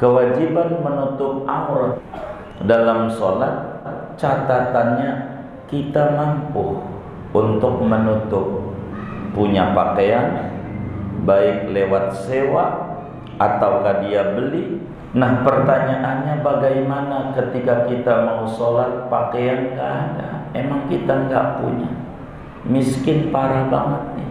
Kewajiban menutup aurat dalam sholat, catatannya kita mampu untuk menutup, punya pakaian baik lewat sewa ataukah dia beli. Nah, pertanyaannya bagaimana ketika kita mau sholat pakaian nggak ada, emang kita nggak punya, miskin parah banget nih.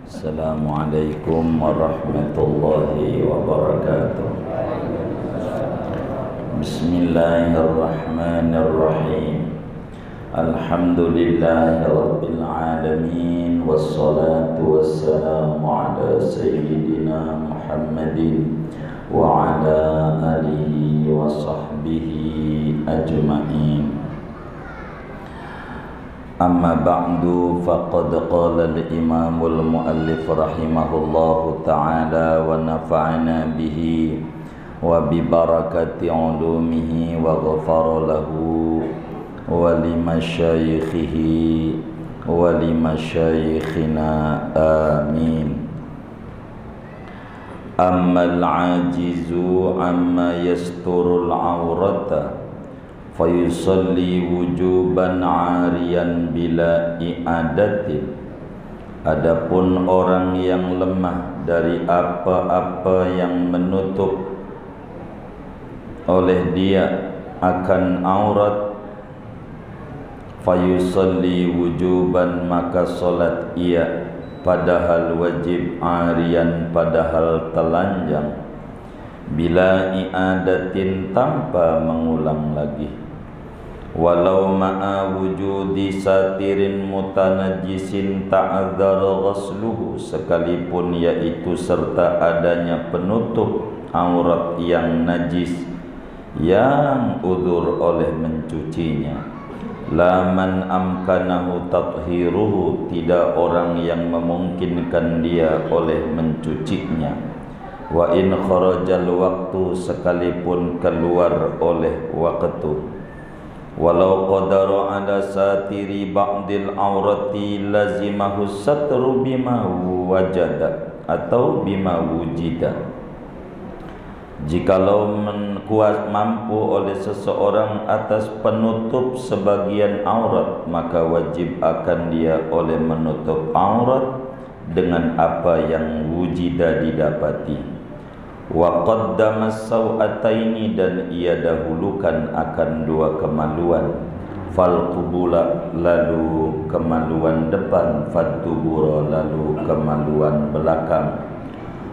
Assalamualaikum warahmatullahi wabarakatuh. Bismillahirrahmanirrahim. Alhamdulillahi rabbil alamin, wassalatu wassalamu ala sayyidina Muhammadin wa ala alihi wa sahbihi ajma'in. Amma ba'du, faqad qala al-imamul muallif rahimahullahu ta'ala wa nafa'ana bihi wa bi barakati ulumihi wa ghafara lahu wa limasyayikhihi wa limasyayikhina, amin. Ammal ajizu amma yasturul awrata fayusalli wujuban ariyan bila i'adatin. Adapun orang yang lemah dari apa-apa yang menutup oleh dia akan aurat, fayusalli wujuban, maka solat ia padahal wajib, ariyan padahal telanjang, bila i'adatin tanpa mengulang lagi, walau ma'a wujudi satirin mutanajisin ta'adzara ghasluhu, sekalipun yaitu serta adanya penutup aurat yang najis yang udzur oleh mencucinya. La man amkanahu tathiruhu, tidak orang yang memungkinkan dia oleh mencucinya. Wa in kharajal waktu, sekalipun keluar oleh waktu. Walau qadara ala satiri ba'dil aurati lazimahu satru bima wajada atau bima wujida. Jikalau mampu oleh seseorang atas penutup sebagian aurat, maka wajib akan dia oleh menutup aurat dengan apa yang wujida didapati. Wa qaddama sawataini, dan ia dahulukan akan dua kemaluan. Fal qubula, lalu kemaluan depan. Fat dubura, lalu kemaluan belakang.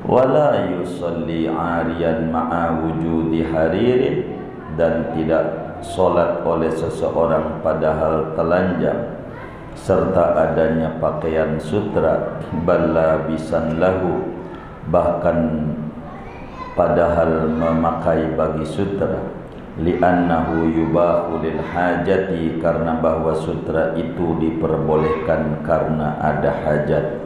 Wala yusalli ariyan ma'a wujudi haririn, dan tidak solat oleh seseorang padahal telanjang serta adanya pakaian sutra. Balla bisan lahu, bahkan padahal memakai bagi sutra. Li'annahu yubahu lil hajati, karena bahwa sutra itu diperbolehkan karena ada hajat.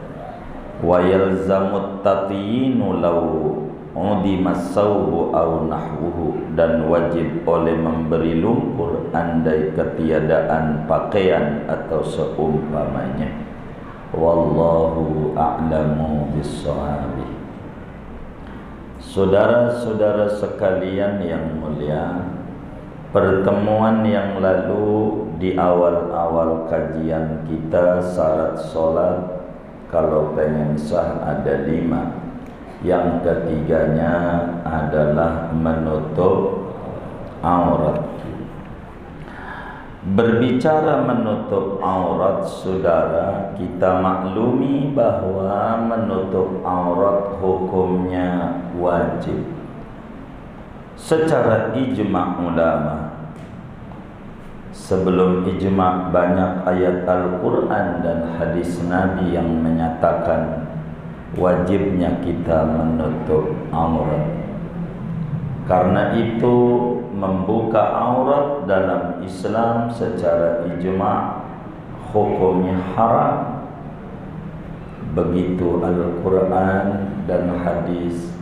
Wa yalzamut tatyinu law udimas sawbu aw nahwuhu, dan wajib oleh memberi lumpur andai ketiadaan pakaian atau seumpamanya. Wallahu a'lamu bis-shawab. Saudara-saudara sekalian yang mulia, pertemuan yang lalu di awal-awal kajian kita, syarat sholat kalau pengen sah ada 5. Yang ketiganya adalah menutup aurat. Berbicara menutup aurat, saudara, kita maklumi bahwa menutup aurat hukumnya wajib secara ijma' ulama. Sebelum ijma' banyak ayat Al-Quran dan hadis Nabi yang menyatakan wajibnya kita menutup aurat. Karena itu membuka aurat dalam Islam secara ijma' hukumnya haram. Begitu Al-Quran dan hadis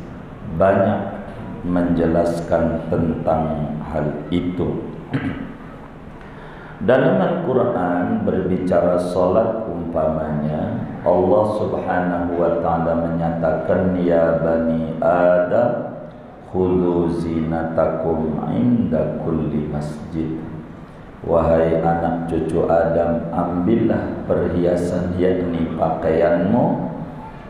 banyak menjelaskan tentang hal itu. Dalam Al-Quran berbicara solat umpamanya Allah subhanahu wa ta'ala menyatakan ya bani Adam khudhu zinatakum inda kulli masjid. Wahai anak cucu Adam, ambillah perhiasan yakni pakaianmu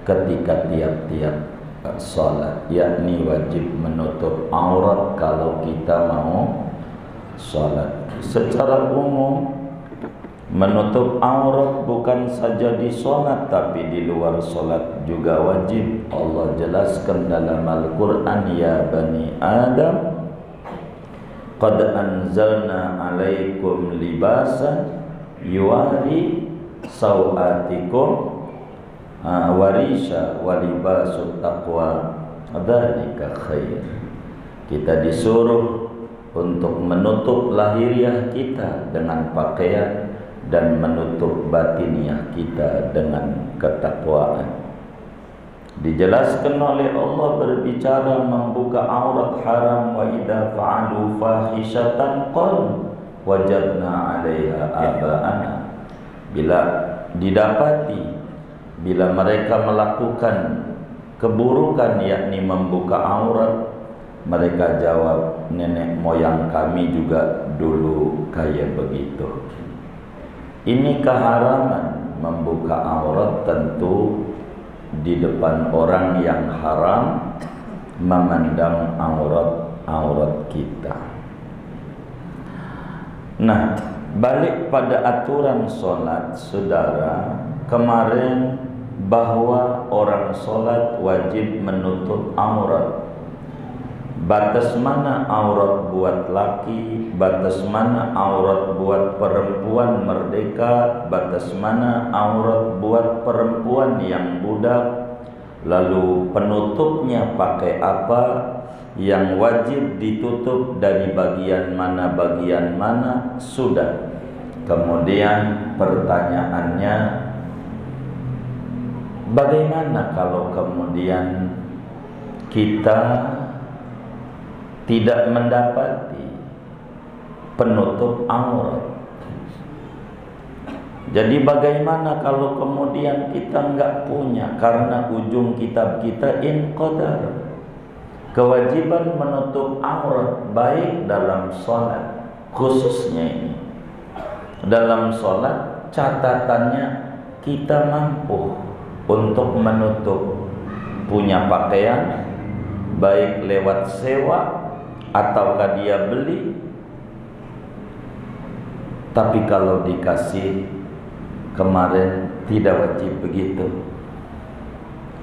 ketika tiap-tiap salat, yakni wajib menutup aurat kalau kita mau salat. Secara umum menutup aurat bukan saja di salat tapi di luar salat juga wajib. Allah jelaskan dalam Al-Quran ya bani Adam qad anzalna alaikum libasan yuwari sawatikum warisha walibasut taqwa dzalika khair. Kita disuruh untuk menutup lahiriah kita dengan pakaian dan menutup batiniah kita dengan ketakwaan. Dijelaskan oleh Allah berbicara membuka aurat haram, wa idza fa'alu fahishatan qalu wajadna 'alaiha aba'ana. Bila didapati bila mereka melakukan keburukan yakni membuka aurat, mereka jawab nenek moyang kami juga dulu kayak begitu. Ini keharaman membuka aurat tentu di depan orang yang haram memandang aurat kita. Nah, balik pada aturan solat, saudara, kemarin bahwa orang solat wajib menutup aurat. Batas mana aurat buat laki, batas mana aurat buat perempuan merdeka, batas mana aurat buat perempuan yang budak, lalu penutupnya pakai apa, yang wajib ditutup dari bagian mana, sudah. Kemudian pertanyaannya, bagaimana kalau kemudian kita tidak mendapati penutup aurat? Jadi bagaimana kalau kemudian kita enggak punya, karena ujung kitab kita inqadar kewajiban menutup aurat baik dalam sholat, khususnya ini dalam sholat catatannya kita mampu untuk menutup, punya pakaian baik lewat sewa ataukah dia beli. Tapi kalau dikasih kemarin tidak wajib begitu.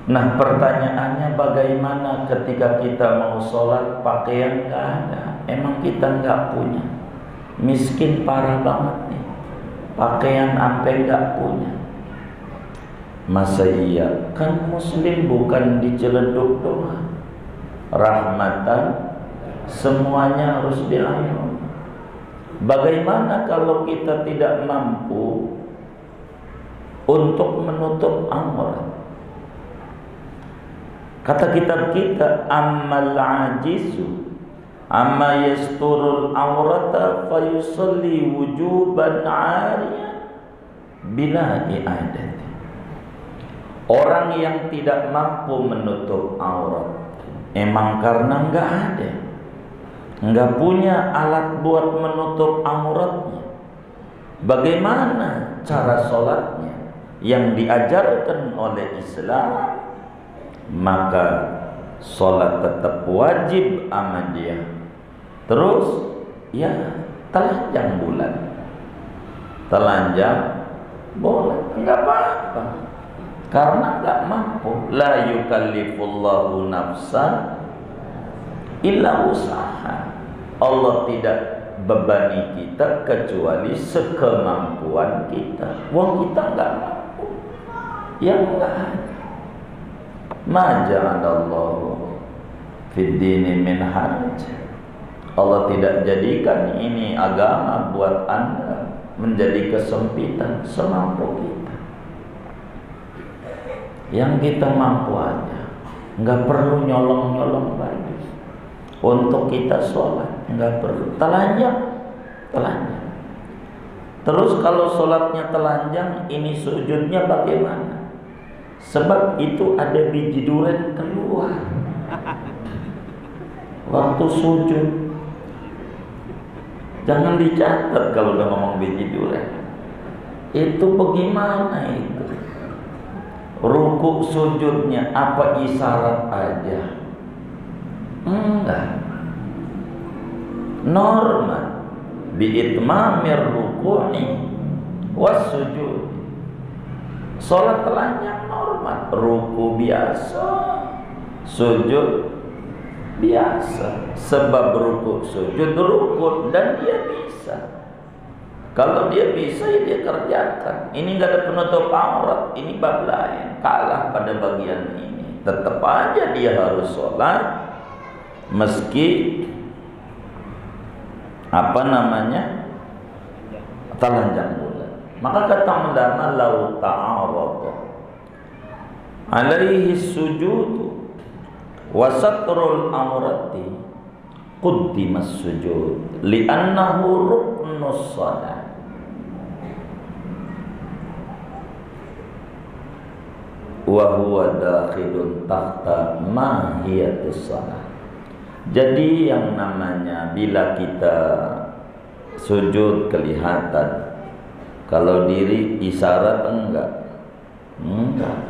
Nah, pertanyaannya bagaimana ketika kita mau sholat pakaian nggak ada, emang kita nggak punya, miskin parah banget nih, pakaian ampe nggak punya. Masa iya? Kan muslim bukan diceleduk doang, rahmatan semuanya harus dilayani. Bagaimana kalau kita tidak mampu untuk menutup aurat? Kata kitab kita, ammal ajizu amma yasturul aurata fayusalli wujuban 'ariyan bila i'adati. Orang yang tidak mampu menutup aurat emang karena enggak ada, enggak punya alat buat menutup auratnya. Bagaimana cara sholatnya yang diajarkan oleh Islam? Maka sholat tetap wajib sama dia. Terus ya telanjang bulan, telanjang boleh, enggak apa-apa, karena enggak mampu. La yukallifullahu nafsan illa usaha. Allah tidak bebani kita kecuali sekemampuan kita. Wong kita enggak mampu, yang enggak ada. Ma ja'alallahu fid dini min haraj. Allah tidak jadikan ini agama buat Anda menjadi kesempitan, semampu kita. Yang kita mampu aja, enggak perlu nyolong-nyolong baju untuk kita sholat, enggak perlu. Telanjang. Terus kalau sholatnya telanjang, ini sujudnya bagaimana? Sebab itu ada biji durian keluar waktu sujud. Jangan dicatat kalau udah ngomong biji durian. Itu bagaimana itu? Rukuk sujudnya apa isyarat aja? Enggak. Normal. Bi'itmamir ruku'i was sujud. Sholat telanjang normal, ruku biasa, sujud biasa. Sebab ruku sujud rukun dan dia bisa. Kalau dia bisa ya dia kerjakan. Ini nggak ada penutup aurat, ini bab lain. Kalah pada bagian ini. Tetap aja dia harus sholat meski telanjang bulan. Maka kata ulama, lau ta'arada alaihi sujud wa satrul aurati quddimas sujud li'annahu ruknus shalah. Wa huwa dakhilun tahta mahiyatus shalah. Jadi yang namanya bila kita sujud kelihatan, kalau diri isyarat enggak,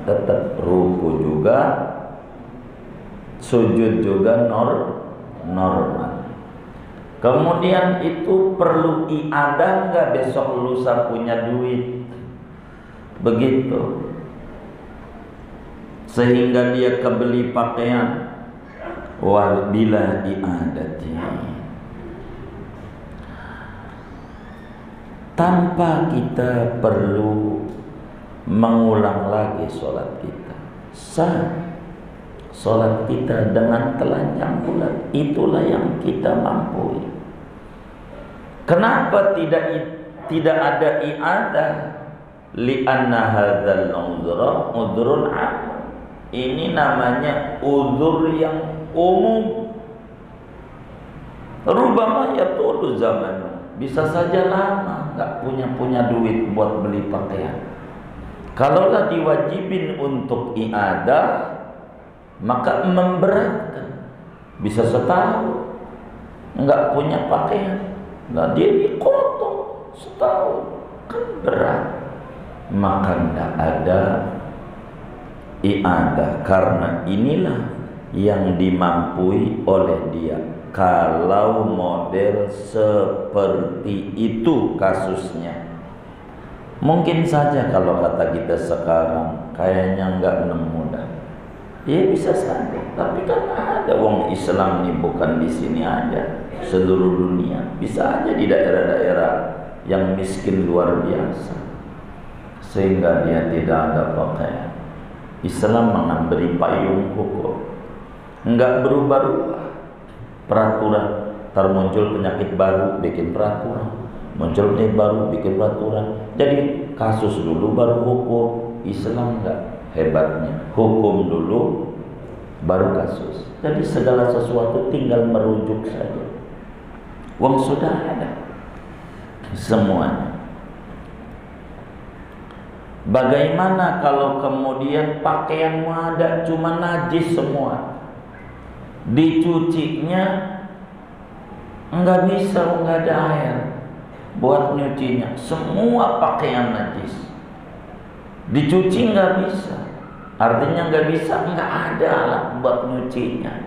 tetap ruku juga, sujud juga normal. Kemudian itu perlu iadah enggak besok lusa punya duit, begitu, sehingga dia kebeli pakaian. Wal bila i'adati, tanpa kita perlu mengulang lagi sholat kita. Sah sholat kita dengan telanjang bulat, itulah yang kita mampu. Kenapa tidak ada i'adah? Li'anna hadzal udhrun 'am. Ini namanya uzur yang umum. Rubama yatulu zaman, bisa saja lama nggak punya duit buat beli pakaian. Kalaulah diwajibin untuk i'adah, maka memberatkan. Bisa setahun nggak punya pakaian, nah dia dikotong setahun, kan berat. Maka nggak ada i'adah, karena inilah yang dimampui oleh dia. Kalau model seperti itu kasusnya, mungkin saja kalau kata kita sekarang kayaknya nggak nemu dah. Ya bisa saja, tapi kan ada wong Islam nih, bukan di sini aja, seluruh dunia. Bisa aja di daerah-daerah yang miskin luar biasa, sehingga dia tidak ada pakaian. Islam memberi payung hukum, enggak berubah-ubah peraturan. Ntar muncul penyakit baru, bikin peraturan, muncul penyakit baru, bikin peraturan. Jadi kasus dulu baru hukum. Islam enggak, hebatnya hukum dulu baru kasus. Jadi segala sesuatu tinggal merujuk saja. Wong sudah ada semuanya. Bagaimana kalau kemudian pakaianmu ada cuma najis semua, dicucinya enggak bisa, enggak ada air buat nyucinya, semua pakaian najis, dicuci enggak bisa, artinya enggak bisa, enggak ada alat buat nyucinya.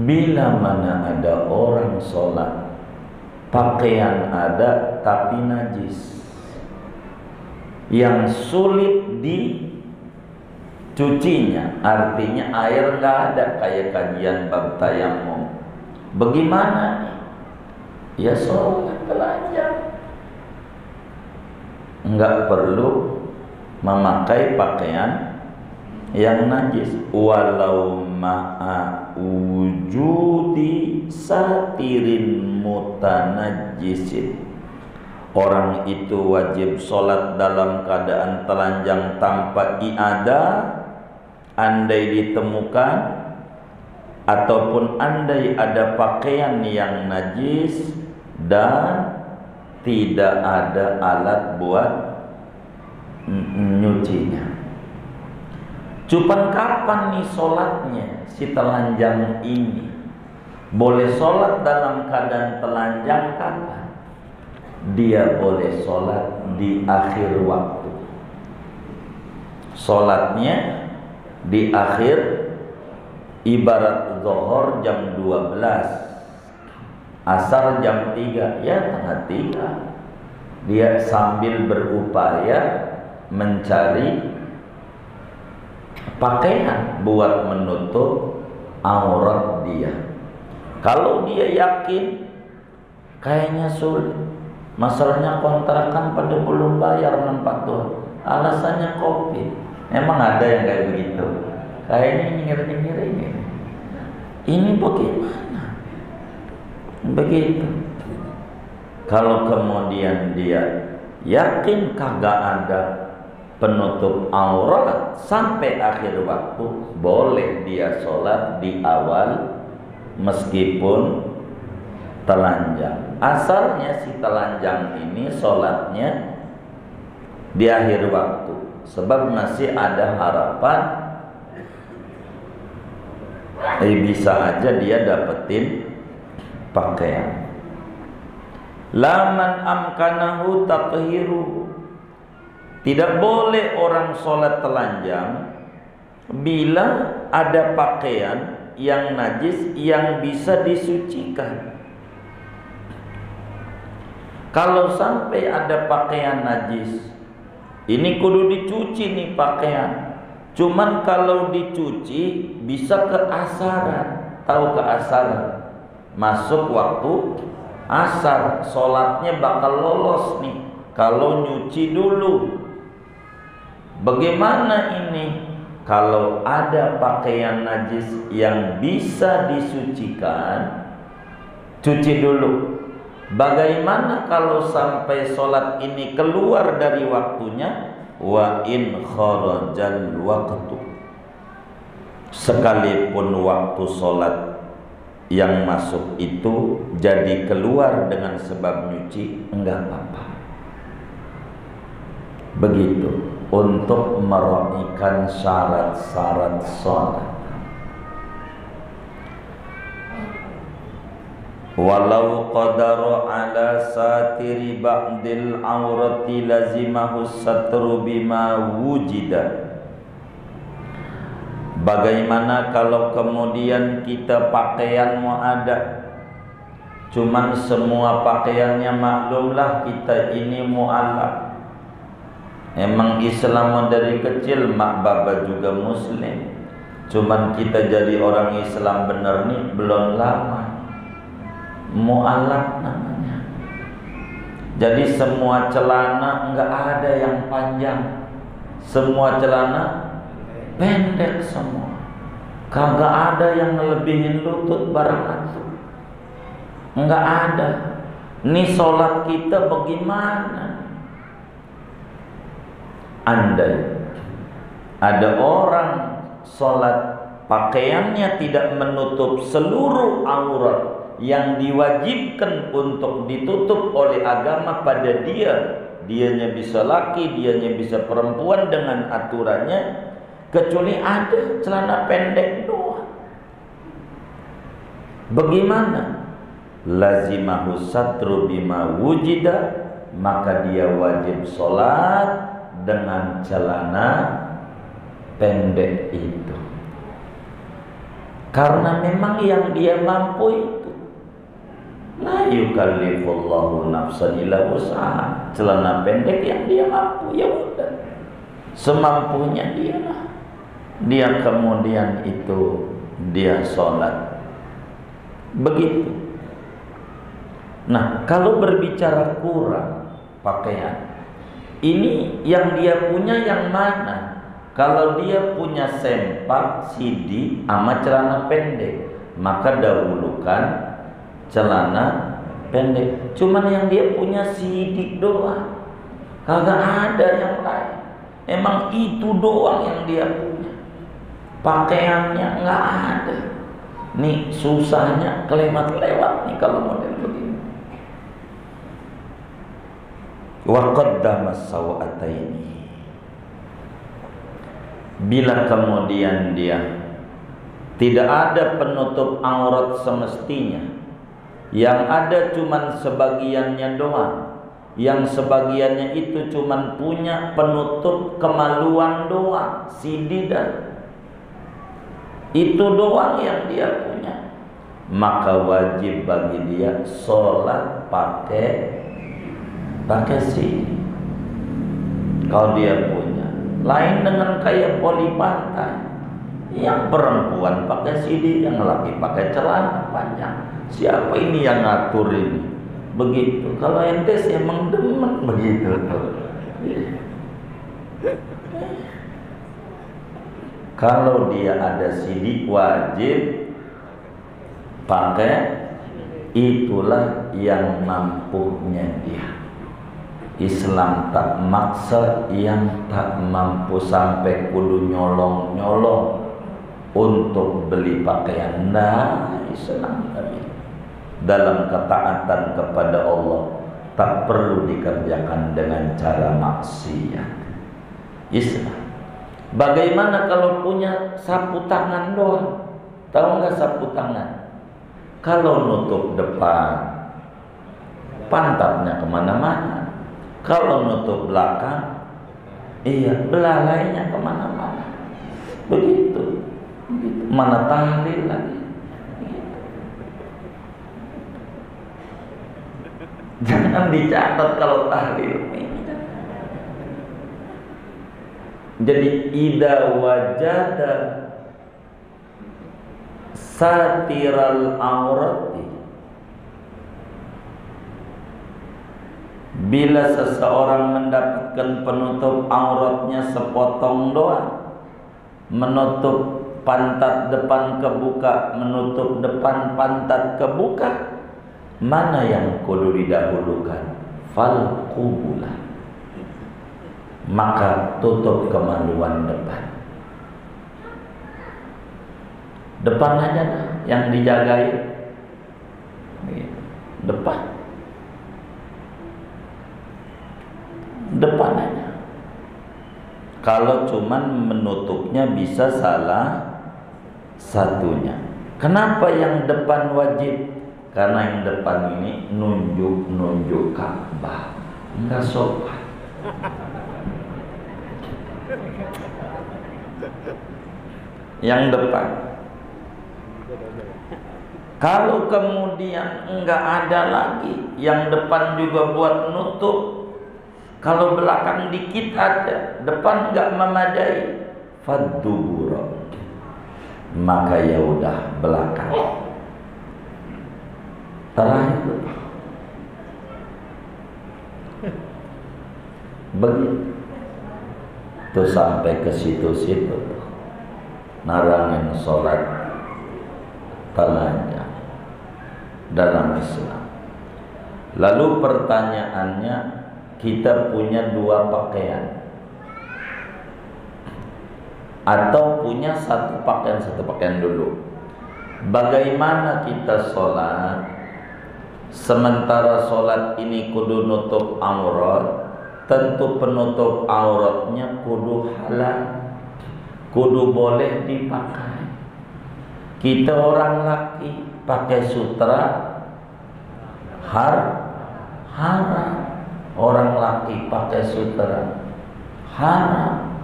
Bila mana ada orang sholat, pakaian ada tapi najis, yang sulit dicucinya, artinya air nggak ada, kayak kajian bab tayamum. Bagaimana nih? Ya sholat telanjang, nggak perlu memakai pakaian yang najis, walau ma'a wujudi satirin mutanajjisin. Orang itu wajib sholat dalam keadaan telanjang tanpa i'adah, andai ditemukan ataupun andai ada pakaian yang najis dan tidak ada alat buat nyucinya. Cuman kapan nih sholatnya si telanjang ini? Boleh sholat dalam keadaan telanjang kapan? Dia boleh sholat di akhir waktu. Sholatnya di akhir, ibarat zuhur jam 12, asar jam 3, ya tengah 3. Dia sambil berupaya mencari pakaian buat menutup aurat dia. Kalau dia yakin kayaknya sulit, masalahnya kontrakan pada belum bayar 4 tahun, alasannya Covid. Emang ada yang kayak begitu? Kayaknya nyengir-nyengir ini bagaimana? Begitu. Kalau kemudian dia yakin kagak ada penutup aurat sampai akhir waktu, boleh dia sholat di awal meskipun telanjang. Asalnya si telanjang ini sholatnya di akhir waktu, sebab masih ada harapan bisa aja dia dapetin pakaian. Laman amkanahu taqhiru, tidak boleh orang sholat telanjang bila ada pakaian yang najis yang bisa disucikan. Kalau sampai ada pakaian najis, ini kudu dicuci nih pakaian. Cuman kalau dicuci bisa keasaran. Tahu keasaran? Masuk waktu asar, sholatnya bakal lolos nih kalau nyuci dulu. Bagaimana ini? Kalau ada pakaian najis yang bisa disucikan, cuci dulu. Bagaimana kalau sampai sholat ini keluar dari waktunya? Wa in kharajal waqtu, sekalipun waktu sholat yang masuk itu jadi keluar dengan sebab nyuci, enggak apa-apa. Begitu untuk meraihkan syarat-syarat sholat. Walau qadara ala satiri ba'dil aurati lazimahu satru bima wujida. Bagaimana kalau kemudian kita pakaianmu ada, cuman semua pakaiannya maklumlah kita ini mu'allaf. Emang Islam dari kecil mak baba juga muslim, cuman kita jadi orang Islam bener nih belum lama. Mu'allaf namanya. Jadi semua celana enggak ada yang panjang, semua celana pendek semua. Kagak ada yang ngelebihin lutut barang itu, enggak ada. Nih sholat kita bagaimana? Andai ada orang sholat pakaiannya tidak menutup seluruh aurat yang diwajibkan untuk ditutup oleh agama pada dia, dianya bisa laki, dianya bisa perempuan dengan aturannya, kecuali ada celana pendek doang. Bagaimana? Lazimahu satru bima wujida, maka dia wajib sholat dengan celana pendek itu, karena memang yang dia mampu itu. La yukallifullahu nafsan illa wus'aha, celana pendek yang dia mampu, ya udah semampunya dia lah. Dia kemudian itu dia sholat. Begitu. Nah, kalau berbicara kurang pakaian, ini yang dia punya yang mana? Kalau dia punya sempak, sidi, sama celana pendek, maka dahulukan celana pendek. Cuman yang dia punya sidik doang, kagak ada yang lain. Emang itu doang yang dia punya. Pakaiannya nggak ada. Nih susahnya kelewat-lewat nih kalau model begini. Wa qaddama sawataini. Bila kemudian dia tidak ada penutup aurat semestinya, yang ada cuman sebagiannya doang, yang sebagiannya itu cuman punya penutup kemaluan doang, sididar, itu doang yang dia punya, maka wajib bagi dia sholat pakai sidi. Kalau dia punya, lain dengan kayak poli pantai, yang perempuan pakai sidi, yang laki pakai celana panjang. Siapa ini yang ngatur ini? Begitu. Kalau ente sih emang demen begitu tuh. Kalau dia ada sidi wajib pakai, itulah yang mampunya dia. Islam tak maksa yang tak mampu sampai kudu nyolong-nyolong untuk beli pakaian. Nah, Islam dalam ketaatan kepada Allah tak perlu dikerjakan dengan cara maksiat. Islam. Bagaimana kalau punya sapu tangan doang? Tahu nggak sapu tangan? Kalau nutup depan, pantatnya kemana-mana. Kalau nutup belakang, iya, belalainya kemana-mana. Begitu. Mana tahlil lagi. Jangan dicatat kalau tahlil. Jadi idza wajada satiral aurati, bila seseorang mendapatkan penutup auratnya sepotong doang, menutup pantat depan kebuka, menutup depan pantat kebuka, mana yang kudu didahulukan? Fal qubula, maka tutup kemaluan depan. Depan aja dah yang dijagai, depan aja. Kalau cuman menutupnya bisa salah satunya. Kenapa yang depan wajib? Karena yang depan ini nunjuk Ka'bah, enggak sopan. Yang depan. Kalau kemudian enggak ada lagi, yang depan juga buat nutup, kalau belakang dikit ada, depan enggak memadai, faddubura, maka ya udah belakang. Terakhir begitu tuh sampai ke situ-situ narangin sholat telanjang dalam Islam. Lalu pertanyaannya, kita punya dua pakaian atau punya satu pakaian dulu. Bagaimana kita sholat? Sementara sholat ini kudu nutup aurat, tentu penutup auratnya kudu halal, kudu boleh dipakai. Kita orang laki pakai sutra haram. Orang laki pakai sutra haram.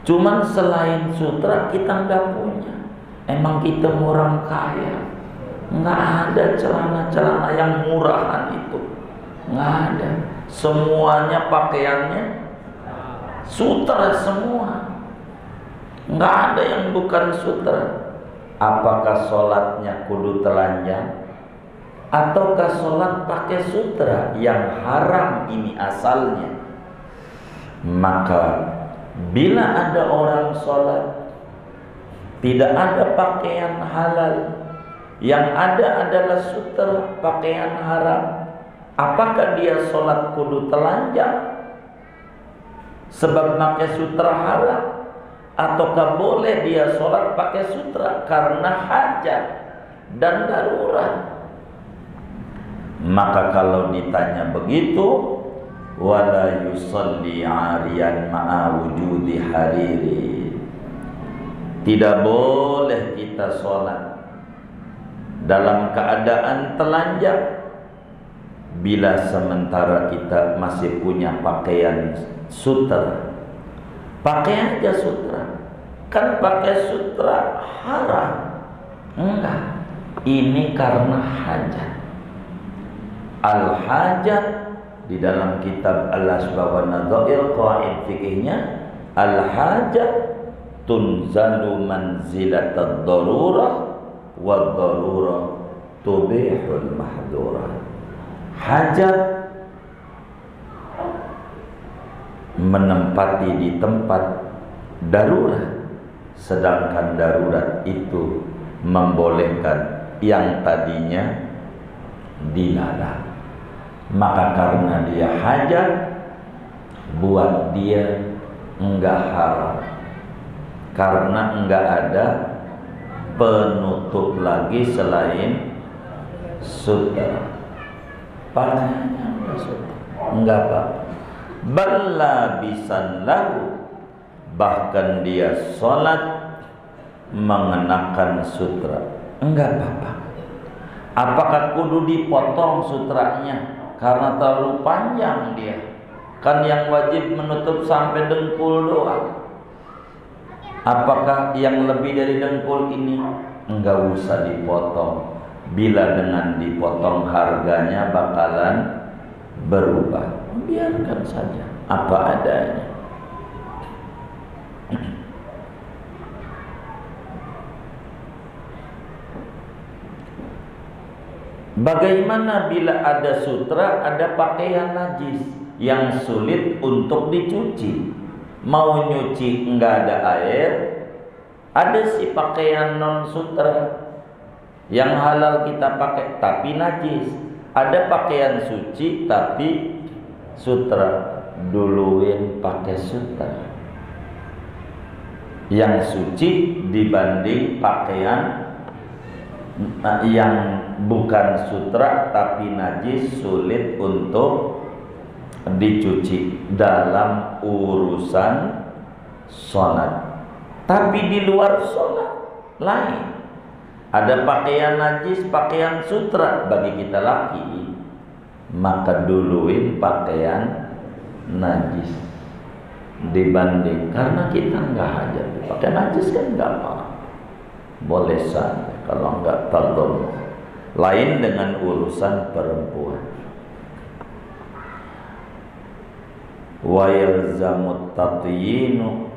Cuman selain sutra kita nggak punya. Emang kita orang kaya, nggak ada celana-celana yang murahan itu, nggak ada. Semuanya pakaiannya sutra semua, nggak ada yang bukan sutra. Apakah sholatnya kudu telanjang ataukah sholat pakai sutra yang haram ini asalnya? Maka bila ada orang sholat tidak ada pakaian halal, yang ada adalah sutra pakaian haram, apakah dia sholat kudu telanjang sebab pakai sutra haram, ataukah boleh dia sholat pakai sutra karena hajat dan darurat? Maka kalau ditanya begitu, wala yusalli 'ariyan ma'a wujudi hariri. Tidak boleh kita sholat dalam keadaan telanjang bila sementara kita masih punya pakaian sutra. Pakai aja sutra. Kan pakai sutra haram. Enggak. Ini karena hajat. Al-hajat di dalam kitab Al-Asbab wa Nadhair qaid fikihnya, al-hajat tunzalu manzilatad darurah wa darurah tubihul mahdurah. Hajat menempati di tempat darurat, sedangkan darurat itu membolehkan yang tadinya dilarang. Maka karena dia hajat, buat dia enggak haram, karena enggak ada penutup lagi selain sutra. Pakaiannya enggak apa, balla bisan lahu, bahkan dia sholat mengenakan sutra, enggak apa-apa. Apakah kudu dipotong sutranya karena terlalu panjang dia? Kan yang wajib menutup sampai dengkul doang. Apakah yang lebih dari dengkul ini enggak usah dipotong? Bila dengan dipotong harganya bakalan berubah, biarkan saja apa adanya. Bagaimana bila ada sutra, ada pakaian najis yang sulit untuk dicuci? Mau nyuci enggak ada air, ada si pakaian non sutra yang halal kita pakai tapi najis. Ada pakaian suci tapi sutra, duluin pakai sutra yang suci dibanding pakaian yang bukan sutra tapi najis, sulit untuk dicuci dalam urusan sholat. Tapi di luar sholat lain. Ada pakaian najis, pakaian sutra bagi kita laki, maka duluin pakaian najis dibanding, karena kita enggak hajat pakai najis kan enggak apa, boleh saja kalau enggak tadon. Lain dengan urusan perempuan. Wa yalzamut tatyinu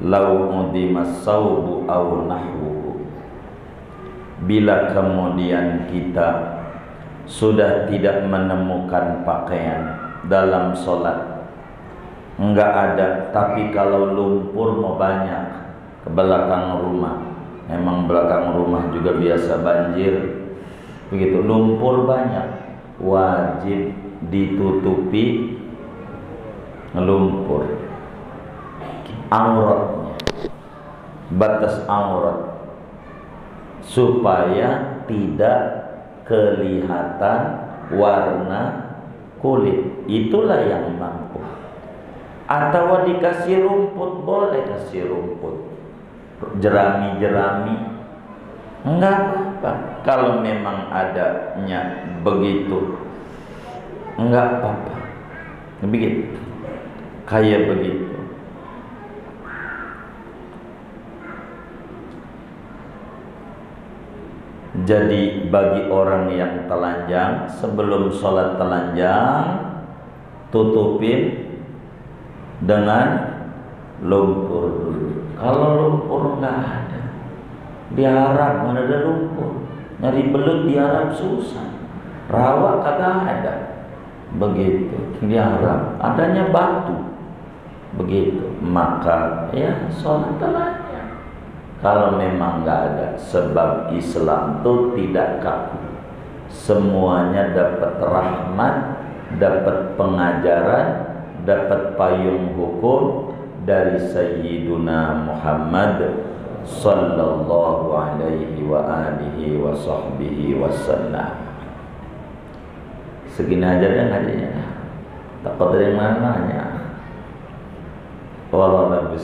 lau udimas saubu au nahwuhu. Bila kemudian kita sudah tidak menemukan pakaian dalam sholat, enggak ada, tapi kalau lumpur mau banyak ke belakang rumah, emang belakang rumah juga biasa banjir begitu, lumpur banyak, wajib ditutupi lumpur auratnya, batas aurat, supaya tidak kelihatan warna kulit. Itulah yang mampu. Atau dikasih rumput, boleh kasih rumput, jerami-jerami, enggak apa-apa. Kalau memang adanya begitu, enggak apa-apa. Begitu, kayak begitu. Jadi bagi orang yang telanjang, sebelum sholat telanjang, tutupin dengan lumpur dulu. Kalau lumpur nggak ada, di Arab mana ada lumpur, nyari belut di Arab susah, rawa kagak ada, begitu. Di Arab adanya batu, begitu. Maka ya sholat telanjang. Kalau memang nggak ada, sebab Islam itu tidak kaku, semuanya dapat rahmat, dapat pengajaran, dapat payung hukum dari Sayyiduna Muhammad sallallahu alaihi wa alihi wa sahbihi wasallam. segini aja deh ngajinya, takut dari mananya. Walau lebih